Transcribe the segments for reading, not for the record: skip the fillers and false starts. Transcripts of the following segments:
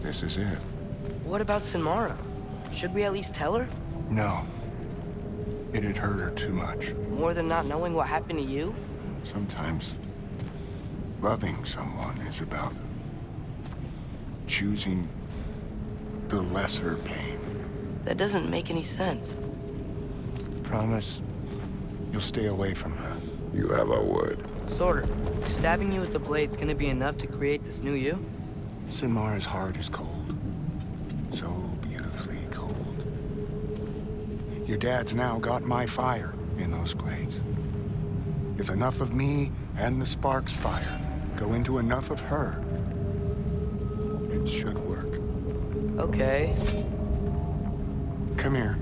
This is it. What about Sinmara? Should we at least tell her? No. It'd hurt her too much. More than not knowing what happened to you? Sometimes loving someone is about choosing the lesser pain. That doesn't make any sense. Promise you'll stay away from her. You have our word. Sort of. Stabbing you with the blade's gonna be enough to create this new you? Sinmara's heart is cold. So beautifully cold. Your dad's now got my fire in those blades. If enough of me and the spark's fire go into enough of her, it should work. Okay. Come here.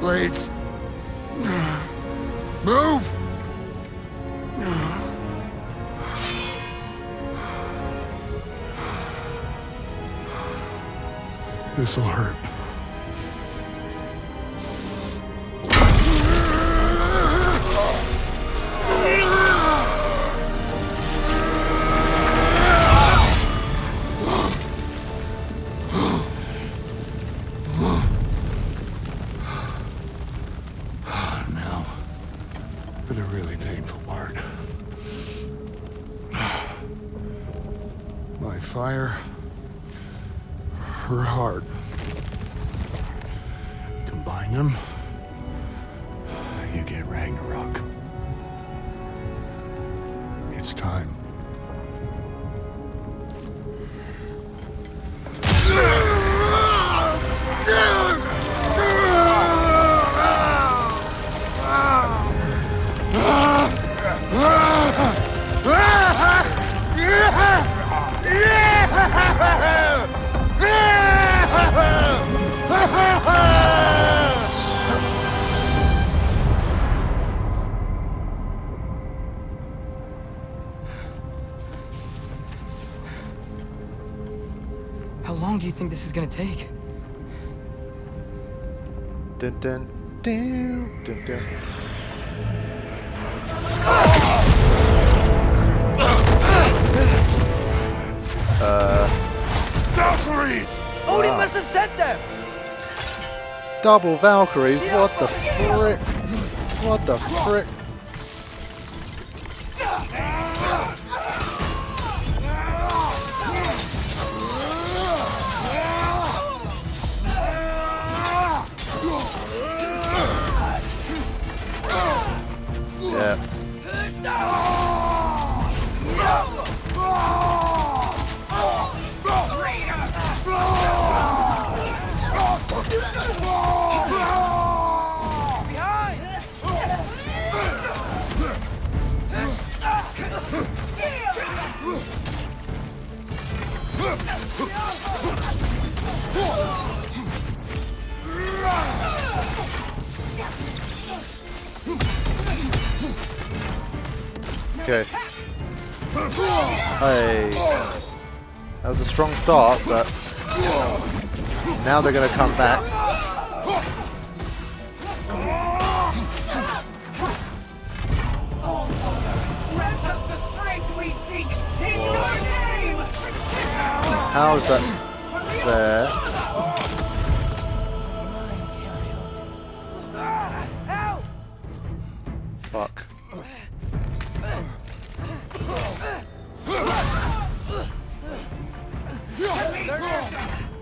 Blades. Move! This'll hurt. Now, for the really painful part. My fire, her heart. Combine them, you get Ragnarok. It's time. How long do you think this is gonna take? Dun dun dun dun dun. Valkyries! Odin must have sent them! Double Valkyries? What the frick? What the frick? Yeah. Okay. Hey. That was a strong start, but now they're going to come back. How is that there? Fuck.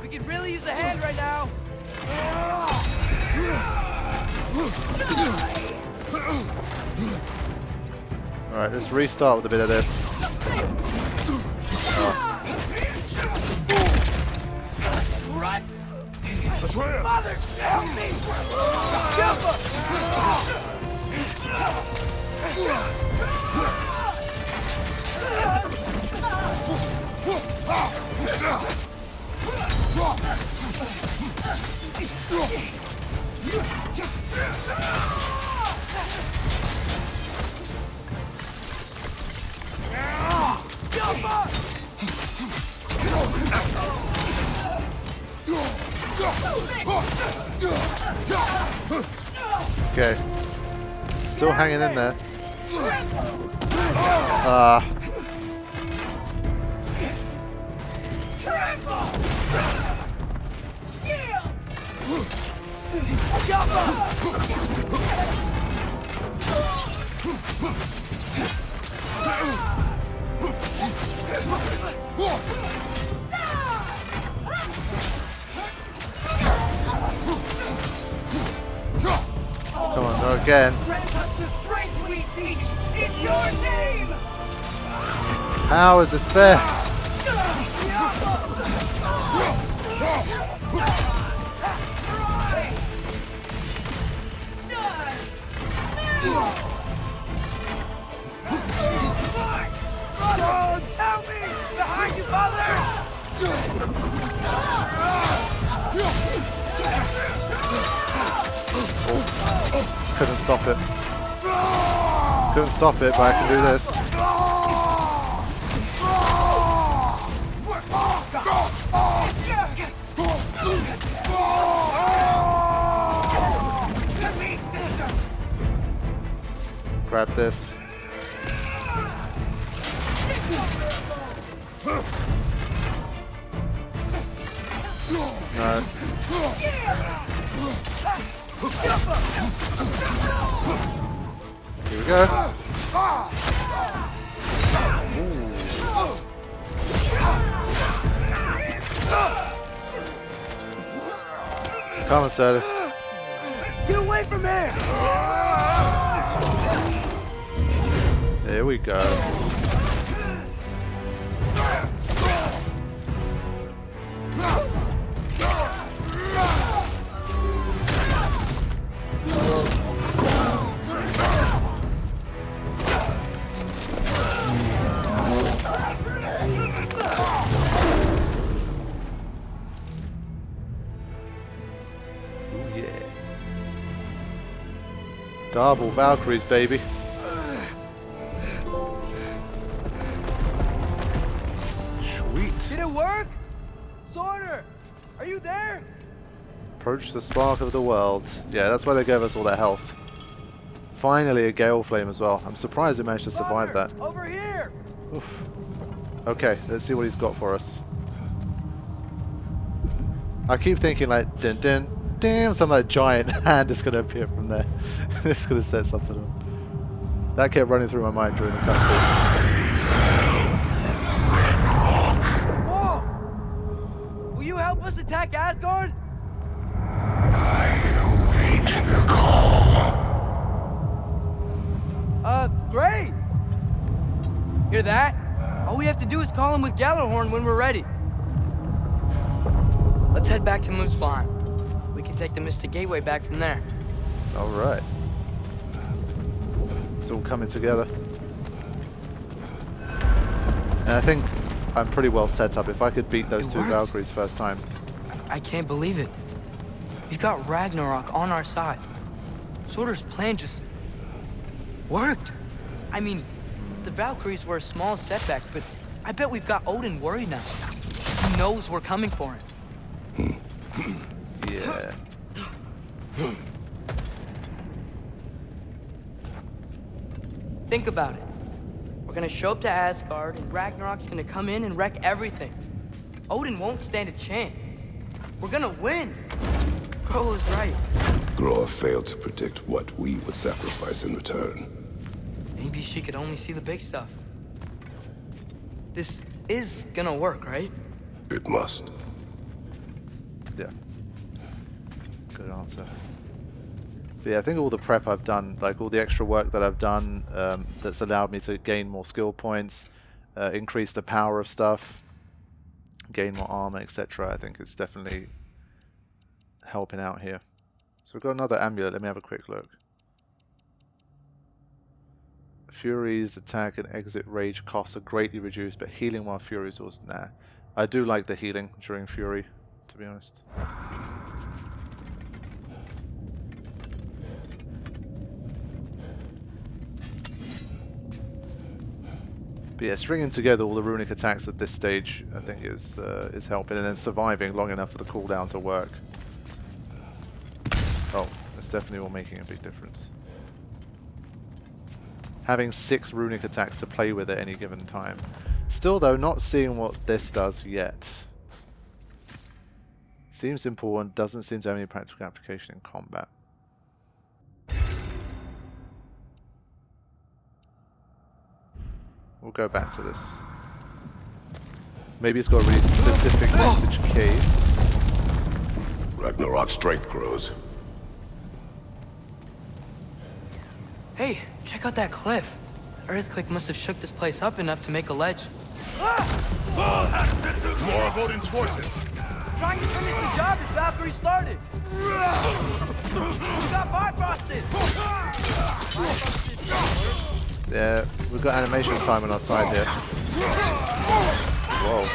We could really use a hand right now. Alright, let's restart with a bit of this. Mother, help me! Jump up! Still hanging in there. Ah. Come on, go again. How is this fair? Help me! Behind you, father! Couldn't stop it. Couldn't stop it, but I can do this. Grab this. No. Here we go. Come on, sir. Get away from here! There we go. Double Valkyries, baby. Sweet. Did it work? Sorter, are you there? Approach the spark of the world. Yeah, that's why they gave us all that health. Finally, a Gale Flame as well. I'm surprised we managed to survive that. Over here. Oof. Okay, let's see what he's got for us. I keep thinking like, dun dun. Damn, some like giant hand is going to appear from there. It's going to set something up. That kept running through my mind during the cutscene. Whoa! Will you help us attack Asgard? I await the call. Great! Hear that? All we have to do is call him with Gjallarhorn when we're ready. Let's head back to Muspelheim. We can take the Mystic Gateway back from there. Alright. It's all coming together. And I think I'm pretty well set up. If I could beat those two Valkyries first time. I can't believe it. We've got Ragnarok on our side. Sorter's plan just worked. I mean, the Valkyries were a small setback, but I bet we've got Odin worried now. He knows we're coming for him. Yeah. Think about it. We're gonna show up to Asgard, and Ragnarok's gonna come in and wreck everything. Odin won't stand a chance. We're gonna win. Groa was right. Groa failed to predict what we would sacrifice in return. Maybe she could only see the big stuff. This is gonna work, right? It must. Yeah. Good answer. But yeah, I think all the prep I've done, like all the extra work that I've done, that's allowed me to gain more skill points, increase the power of stuff, gain more armor, etc. I think it's definitely helping out here. So we've got another amulet. Let me have a quick look. Fury's attack and exit rage costs are greatly reduced, but healing while Fury is also... Nah. I do like the healing during Fury, to be honest. But yeah, stringing together all the runic attacks at this stage, I think is helping, and then surviving long enough for the cooldown to work. Oh, it's definitely all making a big difference. having 6 runic attacks to play with at any given time. Still though, not seeing what this does yet. Seems important, doesn't seem to have any practical application in combat. We'll go back to this. Maybe it's got a really specific message case. Ragnarok's strength grows. Hey, check out that cliff. The earthquake must have shook this place up enough to make a ledge. More of Odin's forces. Trying to finish the job as Valkyrie started. We got Bifrosted. Yeah, we've got animation time on our side here. Whoa.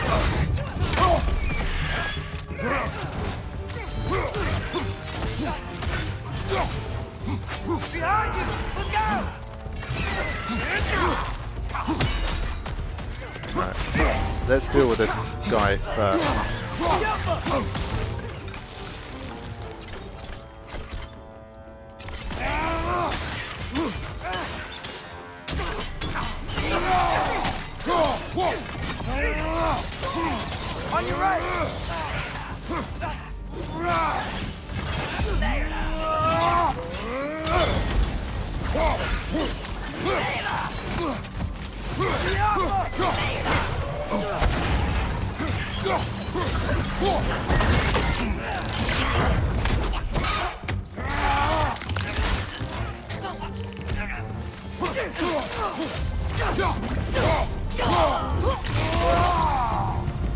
Behind you! Look out! Right. Let's deal with this guy first. On your right!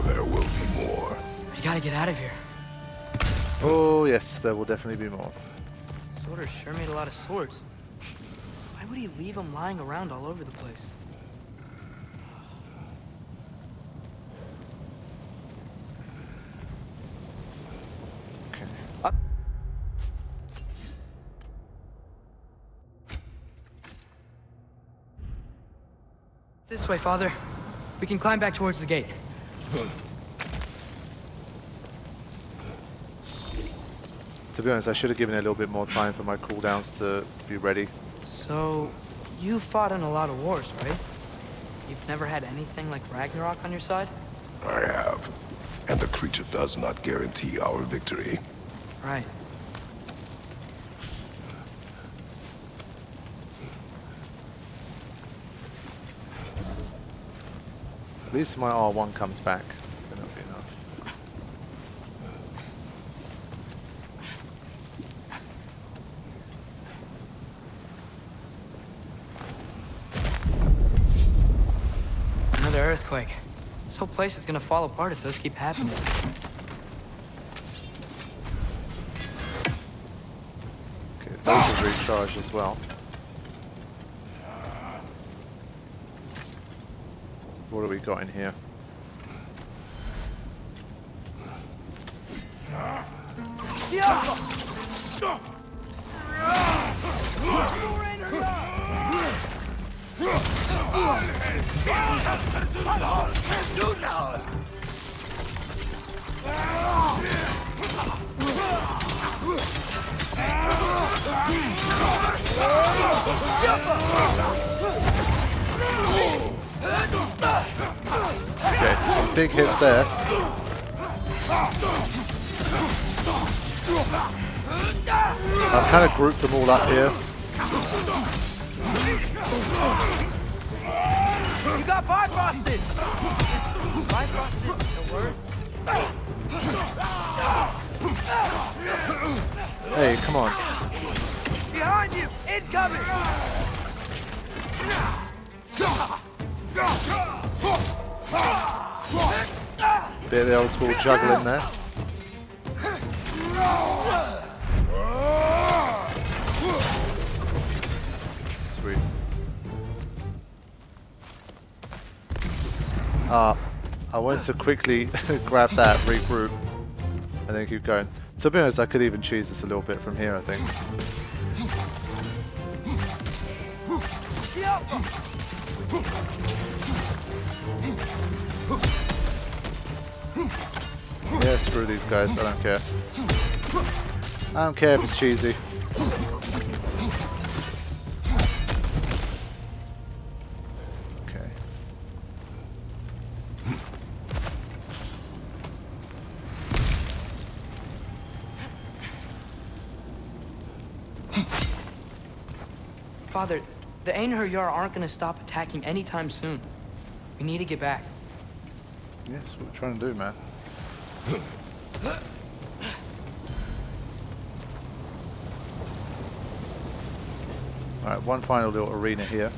There will be more. We gotta get out of here. Oh yes, there will definitely be more. Sorter sure made a lot of swords. Why would he leave them lying around all over the place? Okay. Up. This way, Father. We can climb back towards the gate. To be honest, I should have given it a little bit more time for my cooldowns to be ready. So, you fought in a lot of wars, right? You've never had anything like Ragnarok on your side? I have. And the creature does not guarantee our victory. Right. At least my R1 comes back. Then that'll be enough. Another earthquake. This whole place is gonna fall apart if those keep happening. Okay, those are recharged as well. What do we got in here? Okay, some big hits there. I've kind of grouped them all up here. You got Bifrosted! Bifrosted the word? Hey, come on. Behind you! Incoming! Bit of the old school juggling there. Sweet. I wanted to quickly grab that, regroup, and then keep going. To be honest, I could even cheese this a little bit from here, I think. Yeah, screw these guys, I don't care. I don't care if it's cheesy. Father, the Einherjar aren't gonna stop attacking anytime soon. We need to get back. Yeah, that's what we're trying to do, man. Alright, one final little arena here.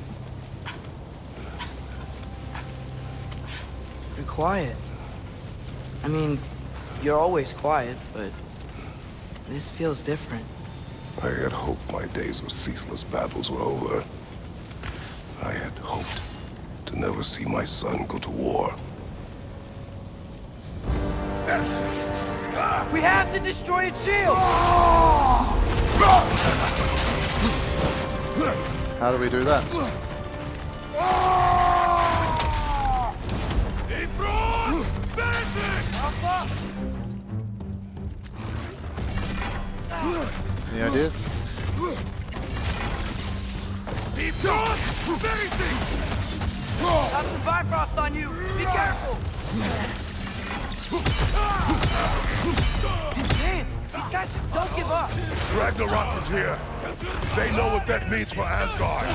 You're quiet. I mean, you're always quiet, but this feels different. I had hoped my days of ceaseless battles were over. I had hoped to never see my son go to war. We have to destroy its shield! How do we do that? Any ideas? Have some Bifrost on you! Be careful! Man, these guys just don't give up! Ragnarok is here. They know what that means for Asgard.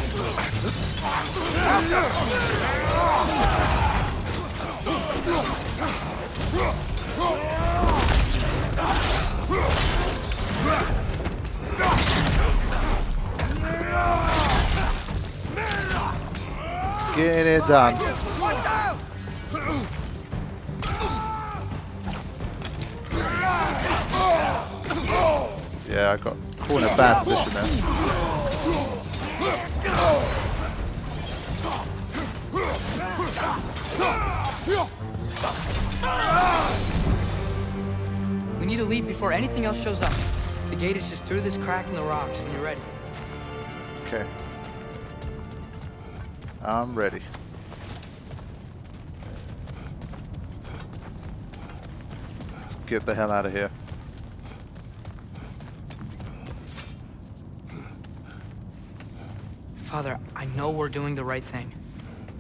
Getting it done. Watch out! Yeah, I got caught in a bad position there. We need to leave before anything else shows up. The gate is just through this crack in the rocks when you're ready. Okay. I'm ready. Let's get the hell out of here. Father, I know we're doing the right thing.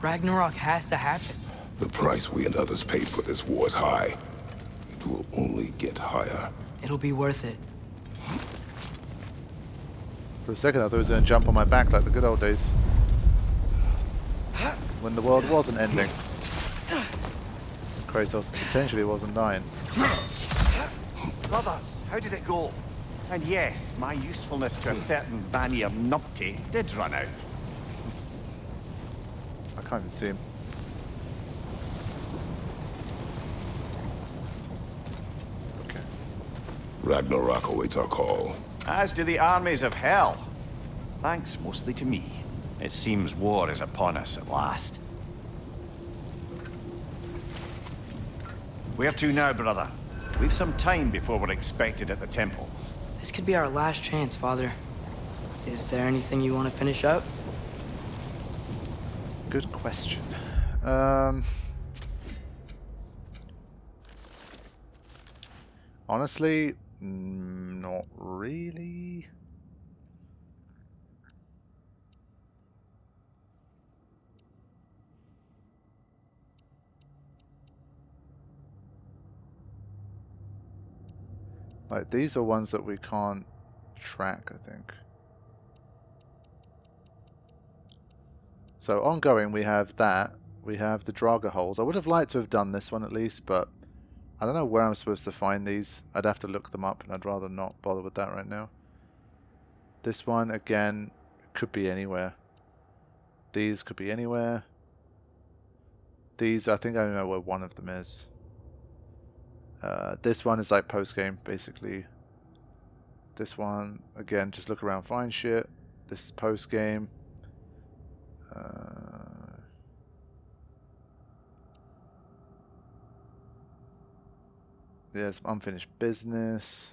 Ragnarok has to happen. The price we and others paid for this war is high. It will only get higher. It'll be worth it. For a second I thought he was going to jump on my back like the good old days. When the world wasn't ending. Kratos potentially wasn't dying. Brothers, how did it go? And yes, my usefulness to a certain Vanny of Numpty did run out. I can't even see him. Okay. Ragnarok awaits our call. As do the armies of hell. Thanks mostly to me. It seems war is upon us at last. Where to now, brother? We've some time before we're expected at the temple. This could be our last chance, Father. Is there anything you want to finish up? Good question. Honestly, not really. Like, these are ones that we can't track, I think. So ongoing, we have that. We have the Draga holes. I would have liked to have done this one at least, but I don't know where I'm supposed to find these. I'd have to look them up, and I'd rather not bother with that right now. This one, again, could be anywhere. These could be anywhere. These, I think I know where one of them is. This one is like post-game, basically. This one, again, just look around, find shit. This is post-game. Yeah, some unfinished business.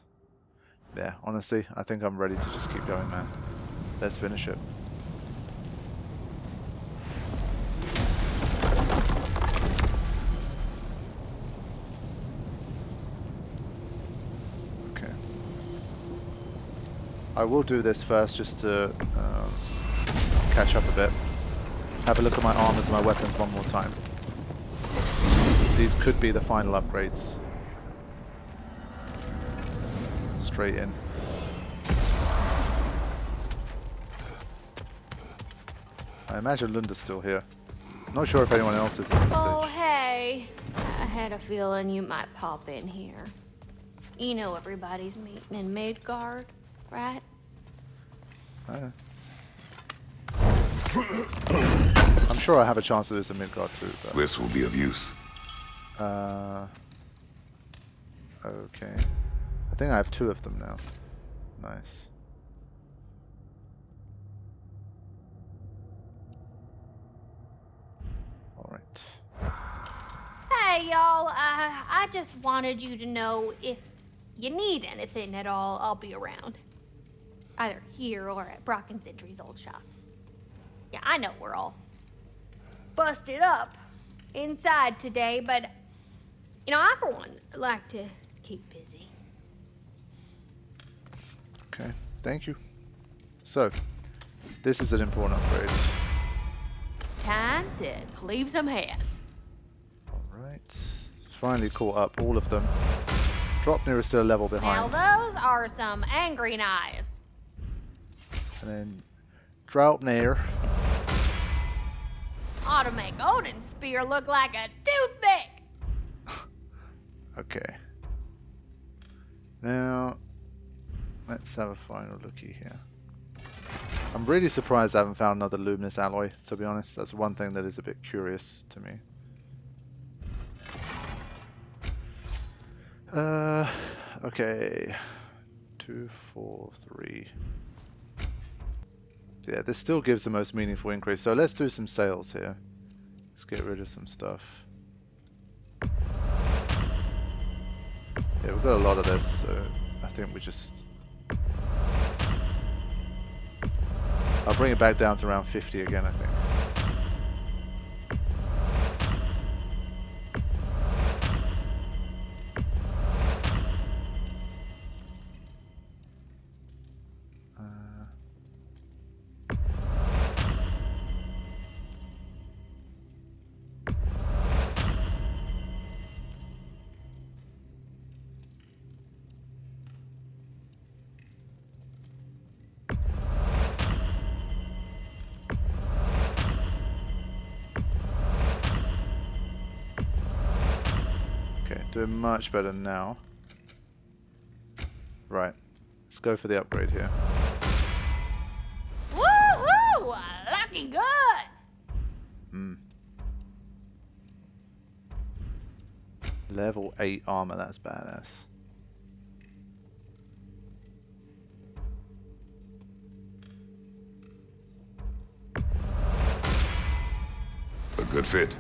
Yeah, honestly, I think I'm ready to just keep going, man. Let's finish it. Okay. I will do this first just to catch up a bit. Have a look at my armors and my weapons one more time. These could be the final upgrades. Straight in. I imagine Lunda's still here. Not sure if anyone else is in this Oh, stage. hey. I had a feeling you might pop in here. You know everybody's meeting in Midgard, right? I'm sure I have a chance to do this in Midgard too, but... This will be of use. Okay. I think I have 2 of them now. Nice. Alright. Hey, y'all. I just wanted you to know if you need anything at all, I'll be around. Either here or at Brock and Sentry's old shops. Yeah, I know we're all busted up inside today, but, you know, I for one like to keep busy. Okay, thank you. So, this is an important upgrade. Time to cleave some heads. Alright. It's finally caught up, all of them. Dropnir is still a level behind. Now those are some angry knives. And then Draupnir. Ought to make Odin's spear look like a toothpick. Okay. Now, let's have a final looky here. I'm really surprised I haven't found another luminous alloy, to be honest. That's one thing that is a bit curious to me. Okay. 2, 4, 3. Yeah, this still gives the most meaningful increase. So let's do some sales here. Let's get rid of some stuff. Yeah, we've got a lot of this, so I think we just... I'll bring it back down to around 50 again, I think. Doing much better now. Right. Let's go for the upgrade here. Woohoo! Looking good! Level 8 armor, that's badass. A good fit.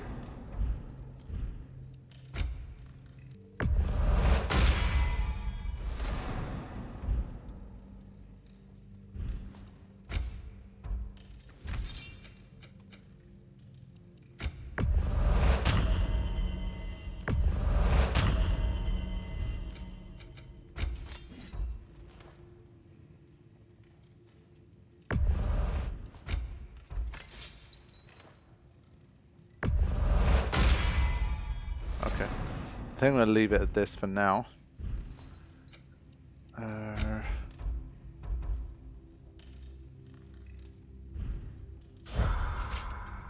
I think I'm going to leave it at this for now.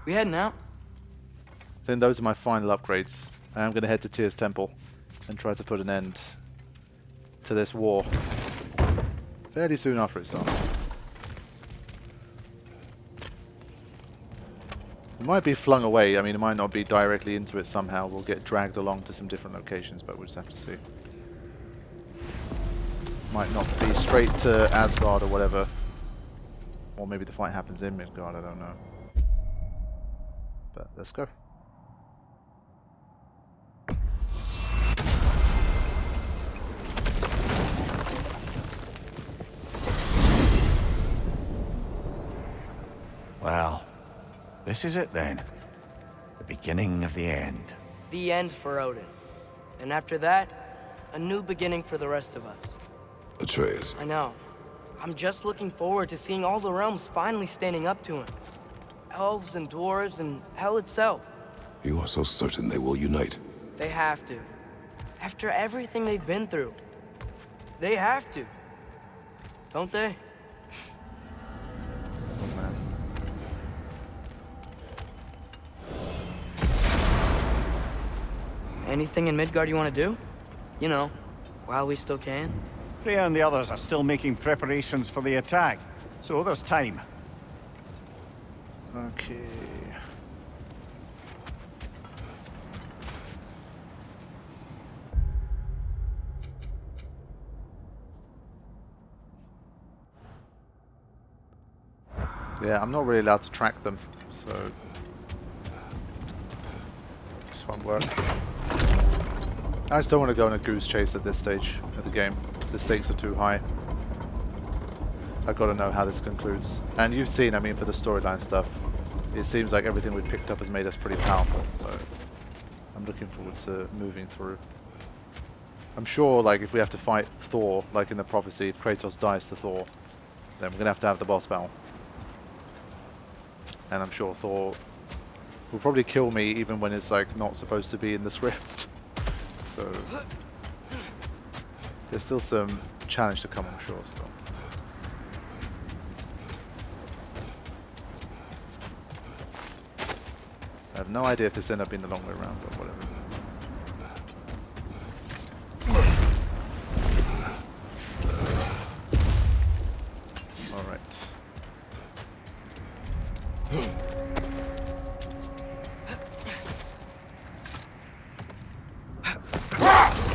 We heading out? I think those are my final upgrades. I am going to head to Tyr's Temple and try to put an end to this war fairly soon after it starts. It might be flung away. I mean, it might not be directly into it somehow. We'll get dragged along to some different locations, but we'll just have to see. Might not be straight to Asgard or whatever. Or maybe the fight happens in Midgard, I don't know. But let's go. Well, this is it then. The beginning of the end. The end for Odin. And after that, a new beginning for the rest of us. Atreus, I know. I'm just looking forward to seeing all the realms finally standing up to him. Elves and dwarves and hell itself. you are so certain they will unite. They have to. After everything they've been through. They have to. Don't they? Oh man. Anything in Midgard you want to do? You know, while we still can? Freya and the others are still making preparations for the attack, so there's time. Okay. Yeah, I'm not really allowed to track them, so this won't work. I just don't want to go on a goose chase at this stage of the game. The stakes are too high. I've got to know how this concludes. And you've seen, I mean, for the storyline stuff, it seems like everything we've picked up has made us pretty powerful, so I'm looking forward to moving through. I'm sure, like, if we have to fight Thor, like in the prophecy, if Kratos dies to Thor, then we're going to have the boss battle. And I'm sure Thor will probably kill me even when it's like not supposed to be in the script. So there's still some challenge to come, I'm sure. Still. I have no idea if this ended up being the long way around, but whatever.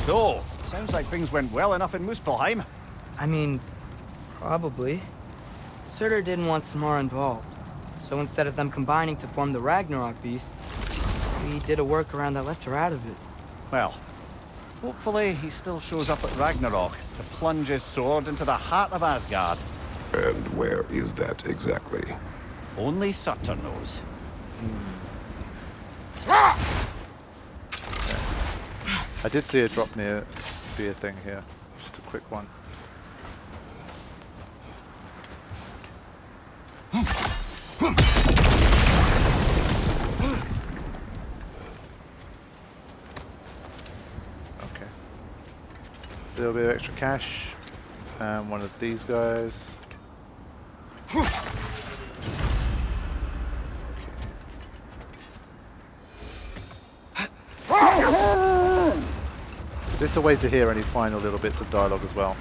So, sounds like things went well enough in Muspelheim. I mean, probably. Surtur didn't want Samara involved. So instead of them combining to form the Ragnarok beast, we did a workaround that left her out of it. Well, hopefully he still shows up at Ragnarok to plunge his sword into the heart of Asgard. And where is that exactly? Only Surtur knows. I did see a drop near spear thing here. Just a quick one. Okay. So a little bit of extra cash. And one of these guys. This is a way to hear any final little bits of dialogue as well.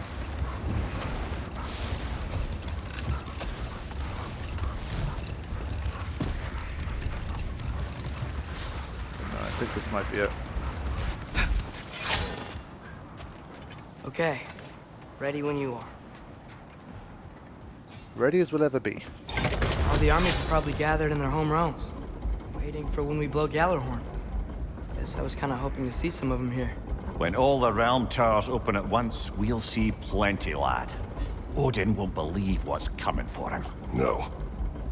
No, I think this might be it. Okay. Ready when you are. Ready as we'll ever be. All the armies are probably gathered in their home realms, waiting for when we blow Gjallarhorn. Guess I was kind of hoping to see some of them here. When all the realm towers open at once, we'll see plenty, lad. Odin won't believe what's coming for him. No.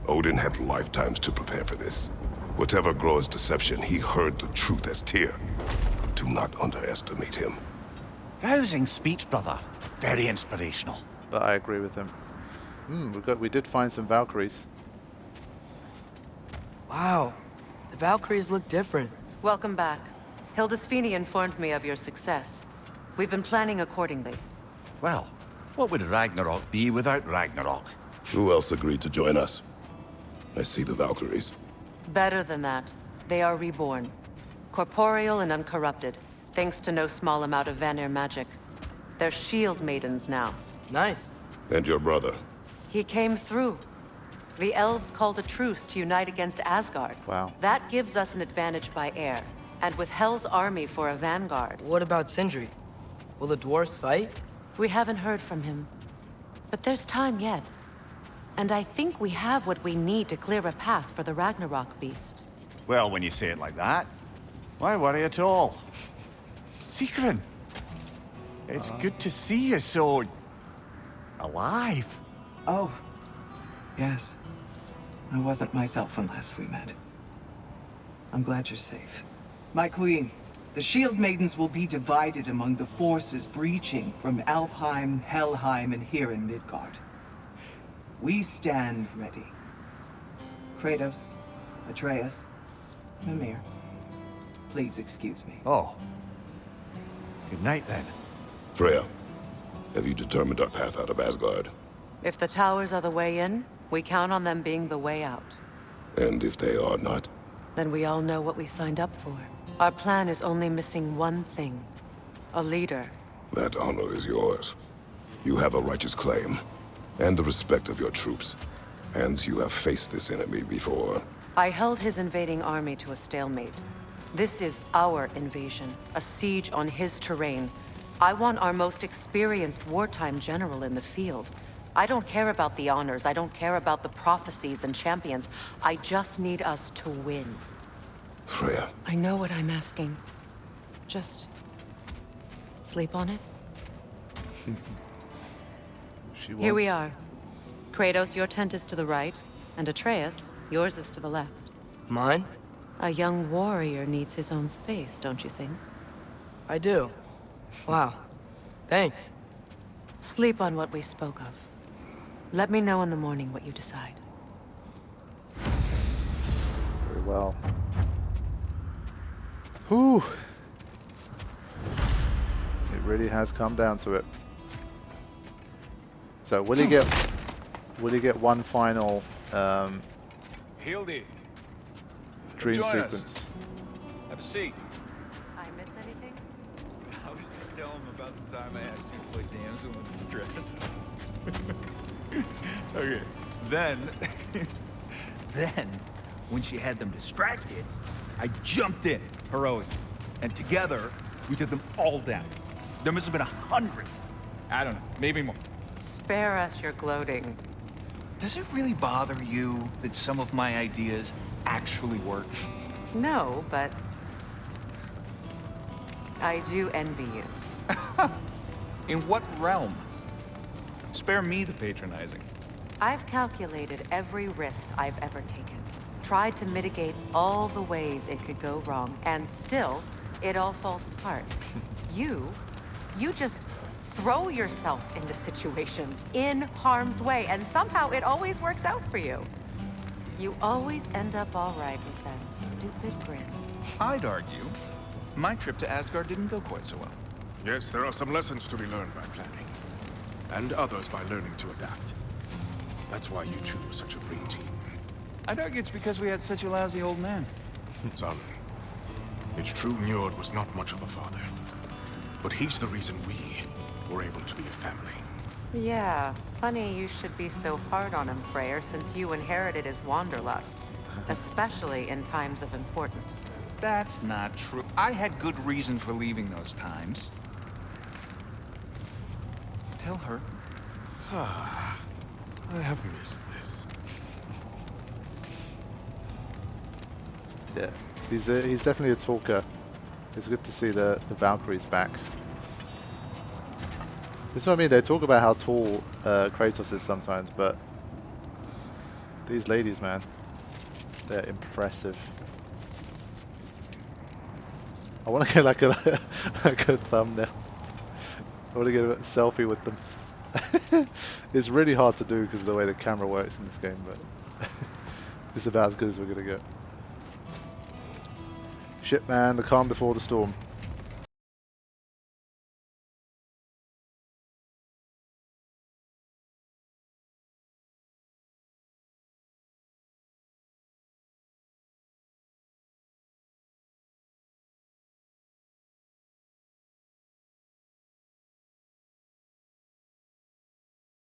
Odin had lifetimes to prepare for this. Whatever Groa's deception, he heard the truth as Tyr. Do not underestimate him. Rousing speech, brother. Very inspirational. But I agree with him. We did find some Valkyries. Wow. The Valkyries look different. Welcome back. Hildisvini informed me of your success. We've been planning accordingly. Well, what would Ragnarok be without Ragnarok? Who else agreed to join us? I see the Valkyries. Better than that. They are reborn. Corporeal and uncorrupted, thanks to no small amount of Vanir magic. They're shield maidens now. Nice. And your brother? He came through. The elves called a truce to unite against Asgard. Wow. That gives us an advantage by air. And with Hell's army for a vanguard. What about Sindri? Will the dwarves fight? We haven't heard from him. But there's time yet. And I think we have what we need to clear a path for the Ragnarok beast. Well, when you say it like that, why worry at all? Sigrun! It's good to see you so... alive. Oh, yes. I wasn't myself when last we met. I'm glad you're safe. My queen, the shield maidens will be divided among the forces breaching from Alfheim, Helheim, and here in Midgard. We stand ready. Kratos, Atreus, Mimir, please excuse me. Oh. Good night, then. Freya, have you determined our path out of Asgard? If the towers are the way in, we count on them being the way out. And if they are not? Then we all know what we signed up for. Our plan is only missing one thing. A leader. That honor is yours. You have a righteous claim, and the respect of your troops. And you have faced this enemy before. I held his invading army to a stalemate. This is our invasion, a siege on his terrain. I want our most experienced wartime general in the field. I don't care about the honors, I don't care about the prophecies and champions. I just need us to win. Freya. I know what I'm asking. Just... sleep on it? Here we are. Kratos, your tent is to the right, and Atreus, yours is to the left. Mine? A young warrior needs his own space, don't you think? I do. Wow. Thanks. Sleep on what we spoke of. Let me know in the morning what you decide. Very well. Whew. It really has come down to it. So will he get one final Hildy, dream join us. sequence? Have a seat. I miss anything? I was just telling him about the time I asked you to play damsel in distress. Okay. Then, when she had them distracted, I jumped in, heroic, and together we took them all down. There must have been 100. I don't know, maybe more. Spare us your gloating. Does it really bother you that some of my ideas actually work? No, but... I do envy you. In what realm? Spare me the patronizing. I've calculated every risk I've ever taken. Tried to mitigate all the ways it could go wrong, and still, it all falls apart. You just throw yourself into situations in harm's way, and somehow it always works out for you. You always end up all right with that stupid grin. I'd argue my trip to Asgard didn't go quite so well. Yes, there are some lessons to be learned by planning, and others by learning to adapt. That's why you choose such a great team. I'd argue it's because we had such a lousy old man. Son, it's true Njord was not much of a father, but he's the reason we were able to be a family. Yeah, funny you should be so hard on him, Freyr, since you inherited his wanderlust. Especially in times of importance. That's not true. I had good reason for leaving those times. Tell her. I have missed this. Yeah, he's definitely a talker. It's good to see the Valkyries back. This is what I mean, they talk about how tall Kratos is sometimes, but these ladies, man, they're impressive. I want to get like a thumbnail. I want to get a selfie with them. It's really hard to do because of the way the camera works in this game, but it's about as good as we're going to get. Shit, man, the calm before the storm.